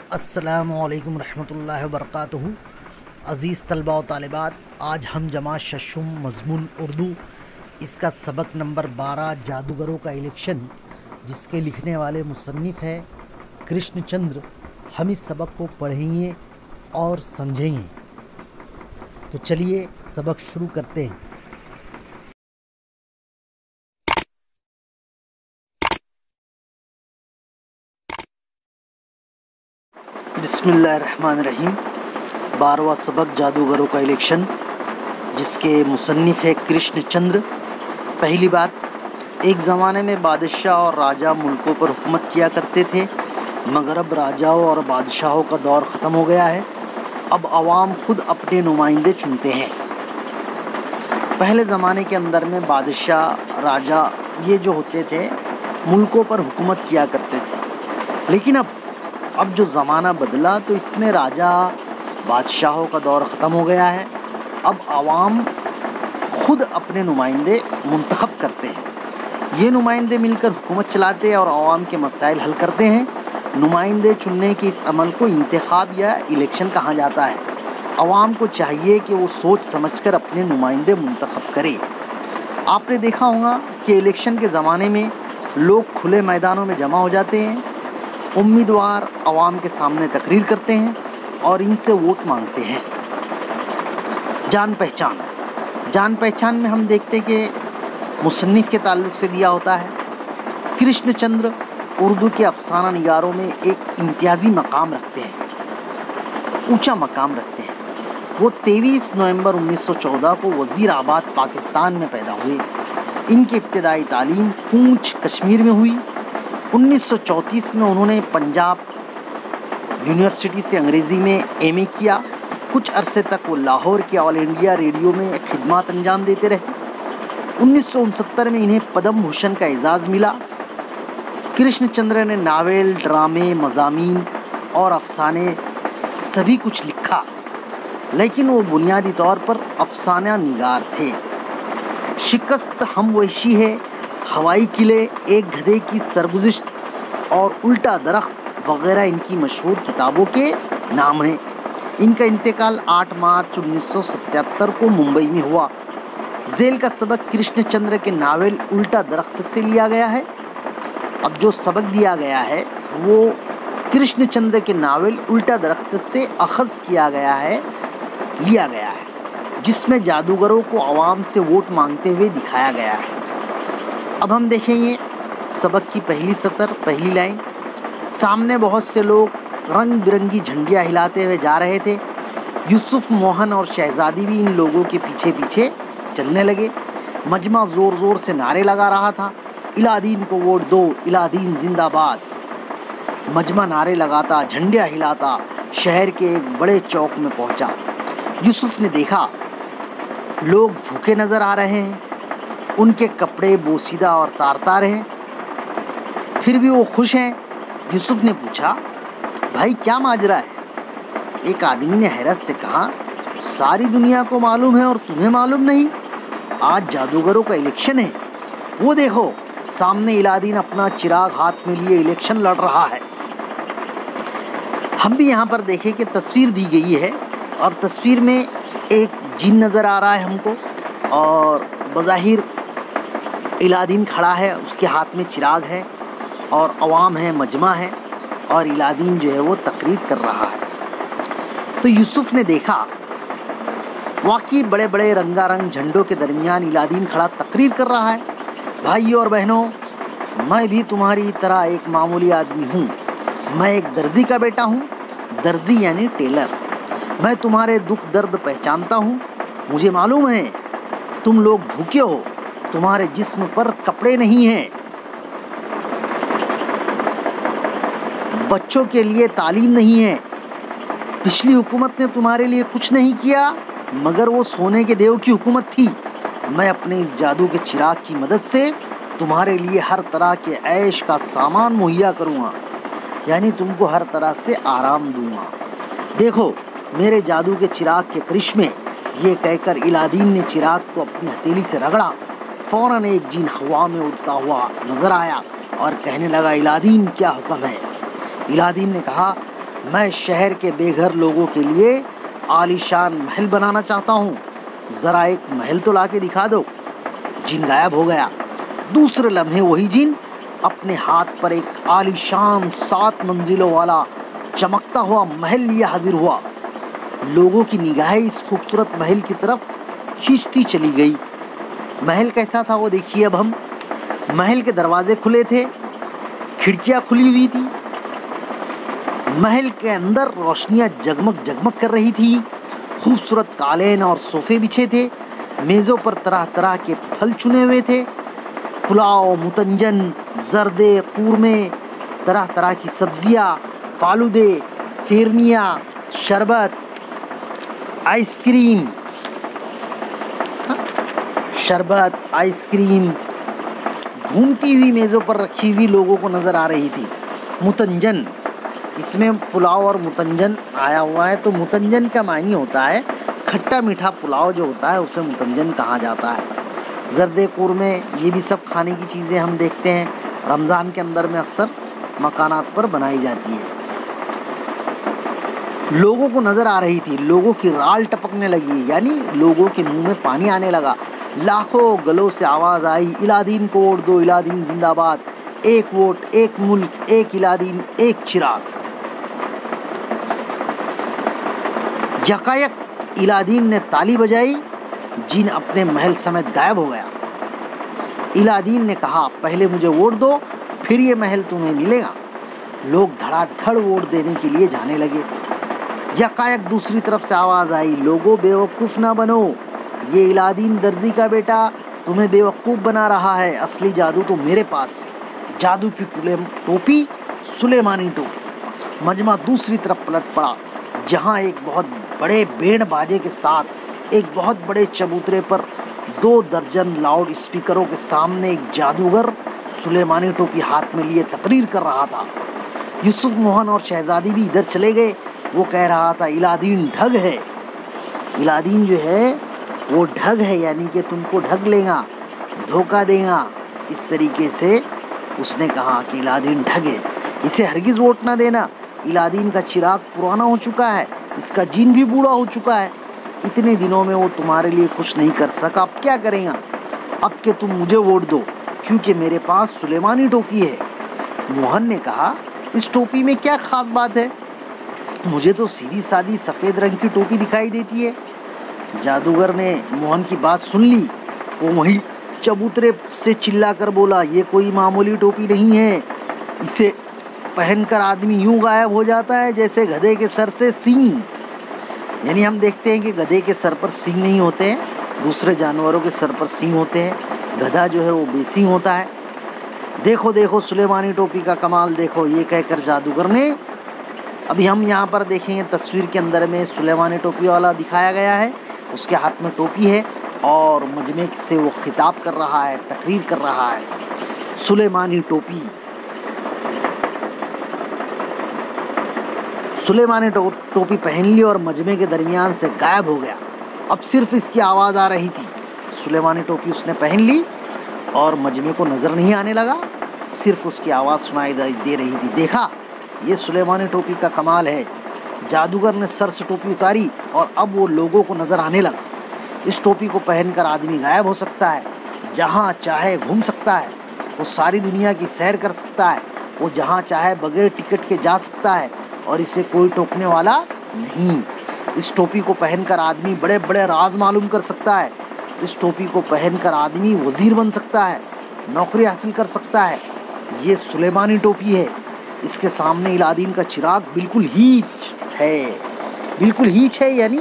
अस्सलामुअलैकुम रहमतुल्लाहि व बरकातुहू। अज़ीज़ तलबा व तालिबात, आज हम जमात शशुम मज़मून उर्दू इसका सबक नंबर 12 जादूगरों का इलेक्शन, जिसके लिखने वाले मुसन्निफ़ है कृष्णचंद्र, हम इस सबक को पढ़ेंगे और समझेंगे। तो चलिए सबक शुरू करते हैं। बिस्मिल्लाहिर्रहमानिर्रहीम। 12वां सबक जादूगरों का इलेक्शन, जिसके मुसन्निफ़ है कृष्णचंद्र। पहली बात, एक ज़माने में बादशाह और राजा मुल्कों पर हुकूमत किया करते थे, मगर अब राजाओं और बादशाहों का दौर ख़त्म हो गया है। अब अवाम खुद अपने नुमाइंदे चुनते हैं। पहले ज़माने के अंदर में बादशाह राजा ये जो होते थे मुल्कों पर हुकूमत किया करते थे, लेकिन अब जो ज़माना बदला तो इसमें राजा बादशाहों का दौर ख़त्म हो गया है। अब आवाम खुद अपने नुमाइंदे मुंतखब करते हैं। ये नुमाइंदे मिलकर हुकूमत चलाते हैं और आवाम के मसाइल हल करते हैं। नुमाइंदे चुनने के इस अमल को इंतखाब या इलेक्शन कहा जाता है। आवाम को चाहिए कि वो सोच समझकर अपने नुमाइंदे मुंतखब करे। आपने देखा होगा कि इलेक्शन के ज़माने में लोग खुले मैदानों में जमा हो जाते हैं, उम्मीदवार आवाम के सामने तकरीर करते हैं और इनसे वोट मांगते हैं। जान पहचान में हम देखते हैं कि मुसन्निफ़ के ताल्लुक़ से दिया होता है। कृष्णचंद्र उर्दू के अफसाना निगारों में एक इम्तियाज़ी मकाम रखते हैं, ऊंचा मकाम रखते हैं। वो 23 नवंबर 1914 को वज़ीराबाद पाकिस्तान में पैदा हुए। इनकी इब्तिदाई तालीम पूंछ कश्मीर में हुई। 1934 में उन्होंने पंजाब यूनिवर्सिटी से अंग्रेज़ी में एमए किया। कुछ अरसे तक वो लाहौर के ऑल इंडिया रेडियो में खिदमत अंजाम देते रहे। 1969 में इन्हें पद्म भूषण का एजाज़ मिला। कृष्णचंद्र ने नावल, ड्रामे, मज़ामीन और अफसाने सभी कुछ लिखा, लेकिन वो बुनियादी तौर पर अफसाना निगार थे। शिकस्त हम वहशी है, हवाई किले, एक गधे की सरगुज़िश्त और उल्टा दरख्त वगैरह इनकी मशहूर किताबों के नाम हैं। इनका इंतकाल 8 मार्च 1977 को मुंबई में हुआ। झेल का सबक कृष्णचंद्र के नावल उल्टा दरख्त से लिया गया है। अब जो सबक दिया गया है वो कृष्णचंद्र के नावल उल्टा दरख्त से अखज़ लिया गया है, जिसमें जादूगरों को आवाम से वोट मांगते हुए दिखाया गया है। अब हम देखेंगे सबक की पहली सतर, पहली लाइन। सामने बहुत से लोग रंग बिरंगी झंडियाँ हिलाते हुए जा रहे थे। यूसुफ, मोहन और शहजादी भी इन लोगों के पीछे पीछे चलने लगे। मजमा ज़ोर ज़ोर से नारे लगा रहा था, इलादीन को वोट दो, इलादीन जिंदाबाद। मजमा नारे लगाता, झंडियाँ हिलाता शहर के एक बड़े चौक में पहुंचा। यूसुफ ने देखा लोग भूखे नज़र आ रहे हैं, उनके कपड़े बोसीदा और तार-तार हैं, फिर भी वो खुश हैं। यूसुफ ने पूछा, भाई क्या माजरा है? एक आदमी ने हैरत से कहा, सारी दुनिया को मालूम है और तुम्हें मालूम नहीं? आज जादूगरों का इलेक्शन है। वो देखो, सामने इलादीन अपना चिराग हाथ में लिए इलेक्शन लड़ रहा है। हम भी यहाँ पर देखें कि तस्वीर दी गई है और तस्वीर में एक जिन नज़र आ रहा है हमको, और बज़ाहिर इलादीन खड़ा है, उसके हाथ में चिराग है और अवाम है, मजमा है, और इलादीन जो है वो तकरीर कर रहा है। तो यूसुफ ने देखा वाकई बड़े बड़े रंगारंग झंडों के दरमियान इलादीन खड़ा तकरीर कर रहा है। भाइयों और बहनों, मैं भी तुम्हारी तरह एक मामूली आदमी हूँ। मैं एक दर्जी का बेटा हूँ, दर्जी यानी टेलर। मैं तुम्हारे दुख दर्द पहचानता हूँ। मुझे मालूम है तुम लोग भूखे हो, तुम्हारे जिस्म पर कपड़े नहीं हैं, बच्चों के लिए तालीम नहीं है। पिछली हुकूमत ने तुम्हारे लिए कुछ नहीं किया, मगर वो सोने के देव की हुकूमत थी। मैं अपने इस जादू के चिराग की मदद से तुम्हारे लिए हर तरह के ऐश का सामान मुहैया करूँगा, यानी तुमको हर तरह से आराम दूँगा। देखो मेरे जादू के चिराग के करिश्मे। ये कहकर इलादीन ने चिराग को अपनी हथेली से रगड़ा। फ़ौरन एक जिन हवा में उड़ता हुआ नजर आया और कहने लगा, इलादीन क्या हुक्म है? इलादीन ने कहा, मैं शहर के बेघर लोगों के लिए आलीशान महल बनाना चाहता हूँ, जरा एक महल तो लाके दिखा दो। जिन गायब हो गया। दूसरे लम्हे वही जिन अपने हाथ पर एक आलीशान 7 मंजिलों वाला चमकता हुआ महल लिए हाजिर हुआ। लोगों की निगाहें इस खूबसूरत महल की तरफ खींचती चली गई। महल कैसा था वो देखिए अब हम। महल के दरवाजे खुले थे, खिड़कियां खुली हुई थी। महल के अंदर रोशनियां जगमग जगमग कर रही थी। खूबसूरत कालीन और सोफे बिछे थे। मेज़ों पर तरह तरह के फल चुने हुए थे। पुलाव, मुतंजन, जर्दे, कूरमे, तरह तरह की सब्जियां, फालूदे, फिरनियाँ, शरबत, आइसक्रीम, शरबत, आइसक्रीम घूमती हुई मेज़ों पर रखी हुई लोगों को नज़र आ रही थी। मुतंजन, इसमें पुलाव और मुतंजन आया हुआ है, तो मुतंजन का मायने होता है खट्टा मीठा पुलाव जो होता है उसे मुतंजन कहा जाता है। जर्दे, कूरमे, ये भी सब खाने की चीज़ें हम देखते हैं रमज़ान के अंदर में अक्सर मकानात पर बनाई जाती है। लोगों को नज़र आ रही थी। लोगों की राल टपकने लगी, यानी लोगों के मुंह में पानी आने लगा। लाखों गलों से आवाज़ आई, इलादीन को वोट दो, इलादीन जिंदाबाद, एक वोट, एक मुल्क, एक इलादीन, एक चिराग। यकायक इलादीन ने ताली बजाई। जिन अपने महल समेत गायब हो गया। इलादीन ने कहा, पहले मुझे वोट दो, फिर ये महल तुम्हें मिलेगा। लोग धड़ाधड़ वोट देने के लिए जाने लगे। यकायक दूसरी तरफ से आवाज़ आई, लोगों बेवकूफ़ ना बनो, ये इलादीन दर्जी का बेटा तुम्हें बेवकूफ़ बना रहा है। असली जादू तो मेरे पास है। जादू की टोपी, सुलेमानी टोपी। मजमा दूसरी तरफ पलट पड़ा, जहाँ एक बहुत बड़े बैंड बाजे के साथ एक बहुत बड़े चबूतरे पर 2 दर्जन लाउड स्पीकरों के सामने एक जादूगर सुलेमानी टोपी हाथ में लिए तकरीर कर रहा था। यूसुफ मोहन और शहजादी भी इधर चले गए। वो कह रहा था, इलादीन ठग है। इलादीन जो है वो ठग है, यानी कि तुमको ठग लेगा, धोखा देगा। इस तरीके से उसने कहा कि इलादीन ठग है, इसे हरगिज़ वोट ना देना। इलादीन का चिराग पुराना हो चुका है, इसका जीन भी बूढ़ा हो चुका है। इतने दिनों में वो तुम्हारे लिए कुछ नहीं कर सका, अब क्या करेगा? अब के तुम मुझे वोट दो, क्योंकि मेरे पास सुलेमानी टोपी है। मोहन ने कहा, इस टोपी में क्या ख़ास बात है? मुझे तो सीधी सादी सफ़ेद रंग की टोपी दिखाई देती है। जादूगर ने मोहन की बात सुन ली। वो वहीं चबूतरे से चिल्ला कर बोला, ये कोई मामूली टोपी नहीं है। इसे पहनकर आदमी यूं गायब हो जाता है जैसे गधे के सर से सींग। यानी हम देखते हैं कि गधे के सर पर सींग नहीं होते हैं, दूसरे जानवरों के सर पर सींग होते हैं। गधा जो है वो बेसींग होता है। देखो देखो सुलेमानी टोपी का कमाल देखो, ये कहकर जादूगर ने, अभी हम यहाँ पर देखेंगे तस्वीर के अंदर में सुलेमानी टोपी वाला दिखाया गया है। उसके हाथ में टोपी है और मजमे से वो खिताब कर रहा है, तकरीर कर रहा है। सुलेमानी टोपी, सुलेमानी टोपी पहन ली और मजमे के दरमियान से गायब हो गया। अब सिर्फ इसकी आवाज़ आ रही थी। सुलेमानी टोपी उसने पहन ली और मजमे को नज़र नहीं आने लगा, सिर्फ उसकी आवाज़ सुनाई दे रही थी। देखा, ये सुलेमानी टोपी का कमाल है। जादूगर ने सर से टोपी उतारी और अब वो लोगों को नज़र आने लगा। इस टोपी को पहनकर आदमी गायब हो सकता है, जहाँ चाहे घूम सकता है, वो सारी दुनिया की सैर कर सकता है, वो जहाँ चाहे बगैर टिकट के जा सकता है और इसे कोई टोकने वाला नहीं। इस टोपी को पहनकर आदमी बड़े बड़े राज मालूम कर सकता है। इस टोपी को पहनकर आदमी वज़ीर बन सकता है, नौकरी हासिल कर सकता है। ये सुलेमानी टोपी है। इसके सामने इलादीन का चिराग बिल्कुल हीच है। बिल्कुल हीच है यानी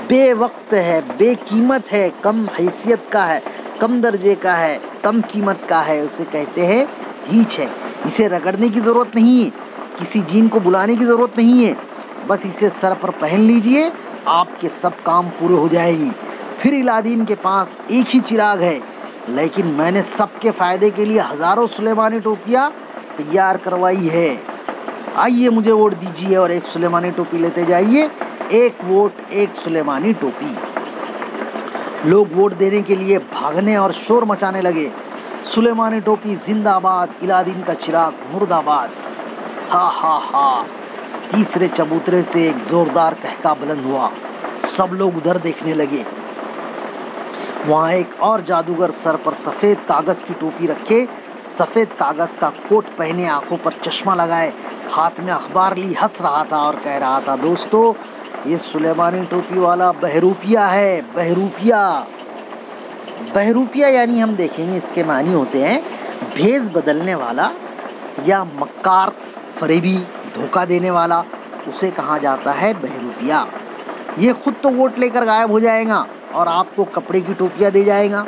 बेवक्त है, बेकीमत है, कम हैसियत का है, कम दर्जे का है, कम कीमत का है, उसे कहते हैं हीच है। इसे रगड़ने की ज़रूरत नहीं है, किसी जीन को बुलाने की ज़रूरत नहीं है, बस इसे सर पर पहन लीजिए, आपके सब काम पूरे हो जाएंगे। फिर इलादीन के पास एक ही चिराग है, लेकिन मैंने सबके फ़ायदे के लिए हज़ारों सुलेमानी टोपियाँ तैयार करवाई है। आइए मुझे वोट दीजिए और एक सुलेमानी टोपी लेते जाइए। एक वोट एक सुलेमानी टोपी। लोग वोट देने के लिए भागने और शोर मचाने लगे। सुलेमानी टोपी जिंदाबाद, इलादीन का चिराग मुर्दाबाद। हा हा हा। तीसरे चबूतरे से एक जोरदार कहका बुलंद हुआ। सब लोग उधर देखने लगे। वहाँ एक और जादूगर सर पर सफ़ेद कागज़ की टोपी रखे, सफ़ेद कागज़ का कोट पहने, आंखों पर चश्मा लगाए, हाथ में अखबार ली हंस रहा था और कह रहा था, दोस्तों ये सुलेमानी टोपी वाला बहरूपिया है। बहरूपिया, बहरूपिया यानी हम देखेंगे इसके मानी होते हैं भेष बदलने वाला या मक्कार, फरेबी, धोखा देने वाला, उसे कहा जाता है बहरूपिया। ये खुद तो वोट लेकर गायब हो जाएगा और आपको कपड़े की टोपियाँ दे जाएगा।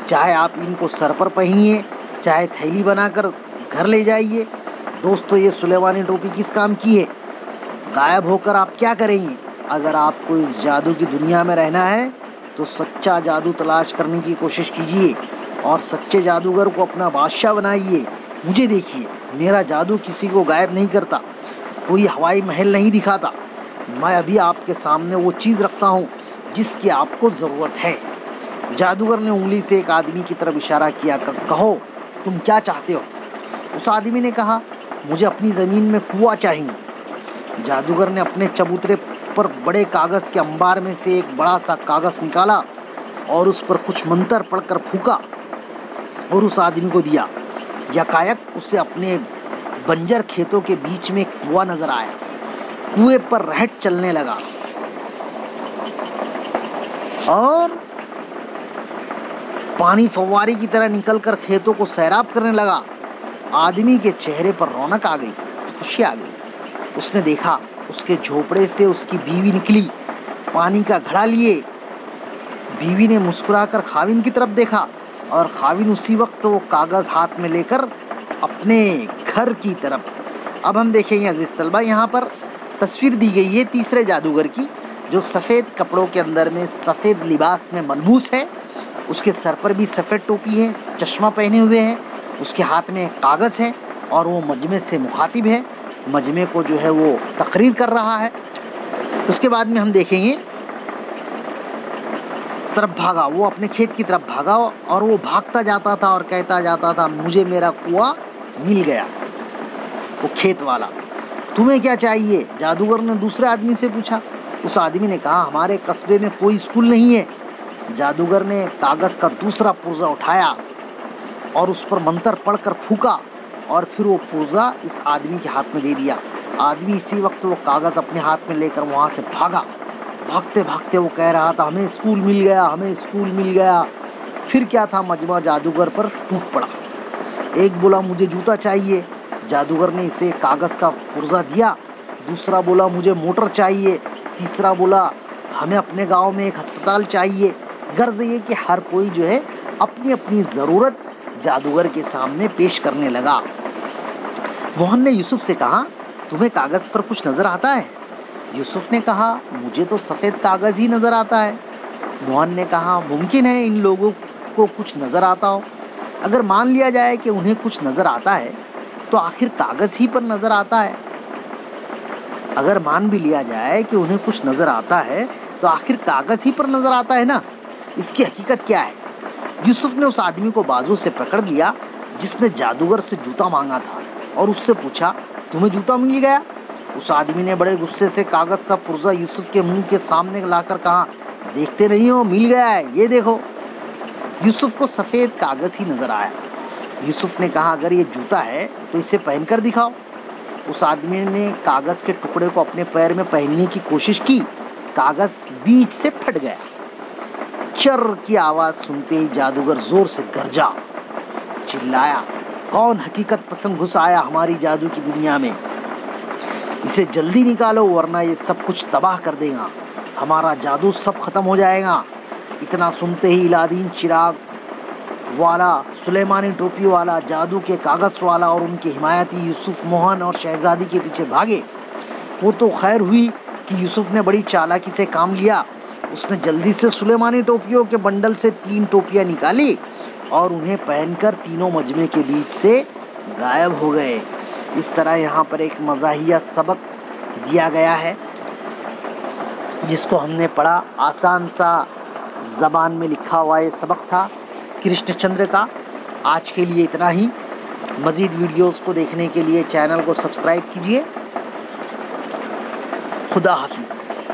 चाहे आप इनको सर पर पहनिए, चाहे थैली बनाकर घर ले जाइए। दोस्तों ये सुलेमानी टोपी किस काम की है? गायब होकर आप क्या करेंगे? अगर आपको इस जादू की दुनिया में रहना है तो सच्चा जादू तलाश करने की कोशिश कीजिए और सच्चे जादूगर को अपना बादशाह बनाइए। मुझे देखिए, मेरा जादू किसी को गायब नहीं करता, कोई हवाई महल नहीं दिखाता। मैं अभी आपके सामने वो चीज़ रखता हूँ जिसकी आपको ज़रूरत है। जादूगर ने उंगली से एक आदमी की तरफ इशारा किया। कहो तुम क्या चाहते हो? उस आदमी ने कहा, मुझे अपनी ज़मीन में कुआं चाहिए। जादूगर ने अपने चबूतरे पर बड़े कागज़ के अंबार में से एक बड़ा सा कागज़ निकाला और उस पर कुछ मंत्र पढ़कर फूका और उस आदमी को दिया। यकायक उसे अपने बंजर खेतों के बीच में कुआं नजर आया। कुएं पर रहट चलने लगा और पानी फव्वारे की तरह निकलकर खेतों को सैराब करने लगा। आदमी के चेहरे पर रौनक आ गई, खुशी आ गई। उसने देखा उसके झोपड़े से उसकी बीवी निकली, पानी का घड़ा लिए। बीवी ने मुस्कुराकर खाविन की तरफ देखा और खाविन उसी वक्त वो कागज़ हाथ में लेकर अपने घर की तरफ। अब हम देखेंगे अजीज तलबा, यहाँ पर तस्वीर दी गई है तीसरे जादूगर की, जो सफ़ेद कपड़ों के अंदर में सफ़ेद लिबास में मलबूस है। उसके सर पर भी सफ़ेद टोपी है, चश्मा पहने हुए है, उसके हाथ में कागज़ है और वो मजमे से मुखातिब है, मजमे को जो है वो तकरीर कर रहा है। उसके बाद में हम देखेंगे तरफ भागा, वो अपने खेत की तरफ भागा और वो भागता जाता था और कहता जाता था, मुझे मेरा कुआं मिल गया। वो खेत वाला, तुम्हें क्या चाहिए? जादूगर ने दूसरे आदमी से पूछा। उस आदमी ने कहा, हमारे कस्बे में कोई स्कूल नहीं है। जादूगर ने कागज़ का दूसरा पुर्जा उठाया और उस पर मंत्र पढ़कर फूका और फिर वो पुर्जा इस आदमी के हाथ में दे दिया। आदमी इसी वक्त वो कागज़ अपने हाथ में लेकर वहाँ से भागा। भागते भागते वो कह रहा था, हमें स्कूल मिल गया, हमें स्कूल मिल गया। फिर क्या था, मजमा जादूगर पर टूट पड़ा। एक बोला, मुझे जूता चाहिए। जादूगर ने इसे कागज़ का पुर्जा दिया। दूसरा बोला, मुझे मोटर चाहिए। तीसरा बोला, हमें अपने गांव में एक अस्पताल चाहिए। गर्ज ये कि हर कोई जो है अपनी अपनी ज़रूरत जादूगर के सामने पेश करने लगा। मोहन ने यूसुफ से कहा, तुम्हें कागज़ पर कुछ नज़र आता है? यूसुफ ने कहा, मुझे तो सफ़ेद कागज़ ही नज़र आता है। मोहन ने कहा, मुमकिन है इन लोगों को कुछ नज़र आता हो। अगर मान लिया जाए कि उन्हें कुछ नज़र आता है तो आखिर कागज़ ही पर नज़र आता है। अगर मान भी लिया जाए कि उन्हें कुछ नज़र आता है तो आखिर कागज़ ही पर नज़र आता है ना। इसकी हकीकत क्या है? यूसुफ ने उस आदमी को बाजू से पकड़ लिया जिसने जादूगर से जूता मांगा था और उससे पूछा, तुम्हें जूता मिल गया? उस आदमी ने बड़े गुस्से से कागज़ का पुर्जा यूसुफ के मुंह के सामने लाकर कहा, देखते नहीं हो, मिल गया है, ये देखो। यूसुफ को सफ़ेद कागज़ ही नज़र आया। यूसुफ ने कहा, अगर ये जूता है तो इसे पहनकर दिखाओ। उस आदमी ने कागज़ के टुकड़े को अपने पैर में पहनने की कोशिश की। कागज़ बीच से फट गया। चर की आवाज़ सुनते ही जादूगर ज़ोर से गरजा, चिल्लाया, कौन हकीकत पसंद घुस आया हमारी जादू की दुनिया में? इसे जल्दी निकालो वरना ये सब कुछ तबाह कर देगा। हमारा जादू सब ख़त्म हो जाएगा। इतना सुनते ही अलादीन चिराग वाला, सुलेमानी टोपी वाला, जादू के कागज़ वाला और उनके हिमायती यूसुफ, मोहन और शहजादी के पीछे भागे। वो तो खैर हुई कि यूसुफ ने बड़ी चालाकी से काम लिया। उसने जल्दी से सुलेमानी टोपियों के बंडल से 3 टोपियाँ निकाली और उन्हें पहनकर तीनों मजमे के बीच से गायब हो गए। इस तरह यहाँ पर एक मज़ाहिया सबक दिया गया है जिसको हमने पढ़ा। आसान सा ज़बान में लिखा हुआ ये सबक था कृष्णचंद्र का। आज के लिए इतना ही। मज़ीद वीडियोस को देखने के लिए चैनल को सब्सक्राइब कीजिए खुदा हाफिज़।